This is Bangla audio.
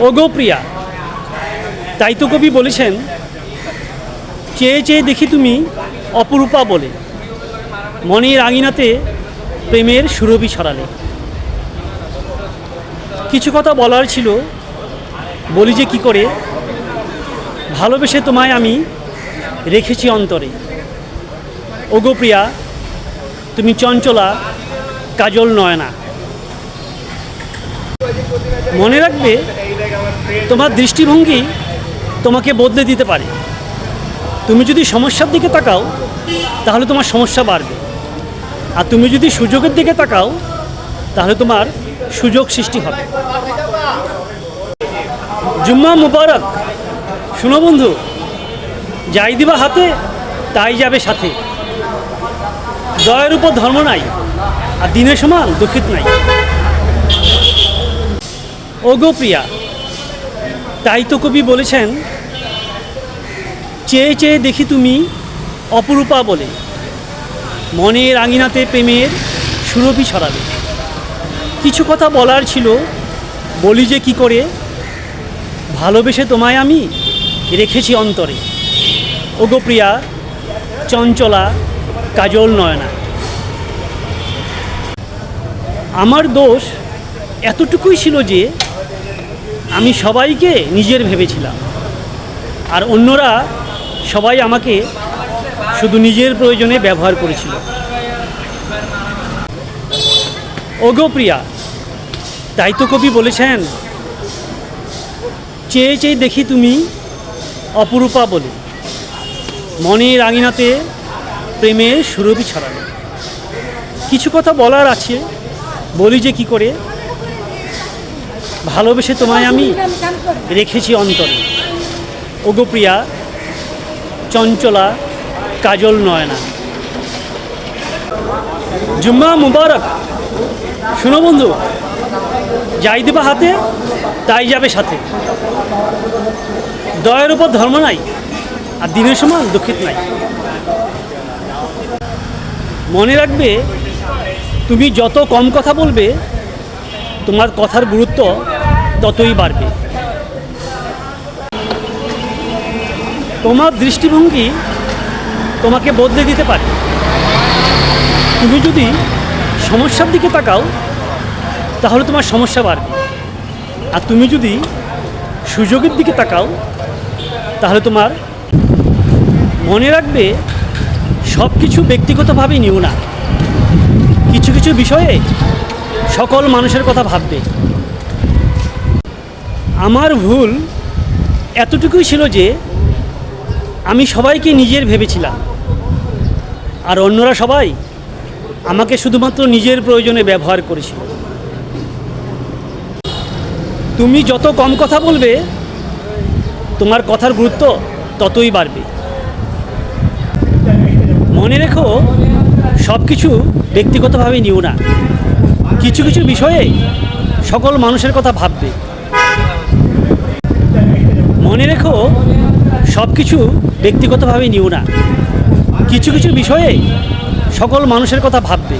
ওগো প্রিয়া, তাই তো কবি বলেছেন, চেয়ে চেয়ে দেখি তুমি অপরূপা বলে, মনের আঙিনাতে প্রেমের সুরভি ছড়ালে। কিছু কথা বলার ছিল, বলি যে কি করে, ভালোবেসে তোমায় আমি রেখেছি অন্তরে। ওগো প্রিয়া, তুমি চঞ্চলা কাজল নয়না। মনে রাখবে, তোমার দৃষ্টিভঙ্গি তোমাকে বদলে দিতে পারে। তুমি যদি সমস্যার দিকে তাকাও, তাহলে তোমার সমস্যা বাড়বে, আর তুমি যদি সুযোগের দিকে তাকাও, তাহলে তোমার সুযোগ সৃষ্টি হবে। জুম্মা মুবারক। শুনো বন্ধু, যাই দিবা হাতে তাই যাবে সাথে। দয়ের উপর ধর্ম নাই, আর দিনের সমান দুঃখিত নাই। ওগো প্রিয়া, তাই তো কবি বলেছেন, চেয়ে চেয়ে দেখি তুমি অপরূপা বলে, মনের আঙিনাতে প্রেমের সুরভি ছড়াবে। কিছু কথা বলার ছিল, বলি যে কি করে, ভালোবেসে তোমায় আমি রেখেছি অন্তরে। ওগো প্রিয়া, চঞ্চলা কাজল নয়না। আমার দোষ এতটুকুই ছিল যে আমি সবাইকে নিজের ভেবেছিলাম, আর অন্যরা সবাই আমাকে শুধু নিজের প্রয়োজনে ব্যবহার করেছিল। ওগো প্রিয়া, তাই তো কবি বলেছেন, চেয়ে চেয়ে দেখি তুমি অপরূপা বলে, মনের আঙিনাতে প্রেমের সুরভি ছড়ালে। কিছু কথা বলার আছে, বলি যে কি করে, ভালোবেসে তোমায় আমি রেখেছি অন্তরে। ওগো প্রিয়া, চঞ্চলা কাজল নয়না। জুম্মা মুবারক। শুনো বন্ধু, যাই দিবা হাতে তাই যাবে সাথে। দয়ের উপর ধর্ম নাই, আর দিনের সমান দুঃখিত নাই। মনে রাখবে, তুমি যত কম কথা বলবে, তোমার কথার গুরুত্ব ততই বাড়বে। তোমার দৃষ্টিভঙ্গি তোমাকে বদলে দিতে পারে। তুমি যদি সমস্যার দিকে তাকাও, তাহলে তোমার সমস্যা বাড়বে, আর তুমি যদি সুযোগের দিকে তাকাও, তাহলে তোমার। মনে রাখবে, সব কিছু ব্যক্তিগতভাবে নিও না। কিছু কিছু বিষয়ে সকল মানুষের কথা ভাববে। আমার ভুল এতটুকুই ছিল যে আমি সবাইকে নিজের ভেবেছিলাম, আর অন্যরা সবাই আমাকে শুধুমাত্র নিজের প্রয়োজনে ব্যবহার করেছিল। তুমি যত কম কথা বলবে, তোমার কথার গুরুত্ব ততই বাড়বে। মনে রেখো, সব কিছু ব্যক্তিগতভাবে নিও না। কিছু কিছু বিষয়ে সকল মানুষের কথা ভাববে। মনে রেখো, সব কিছু ব্যক্তিগতভাবে নিও না। কিছু কিছু বিষয়ে সকল মানুষের কথা ভাববে।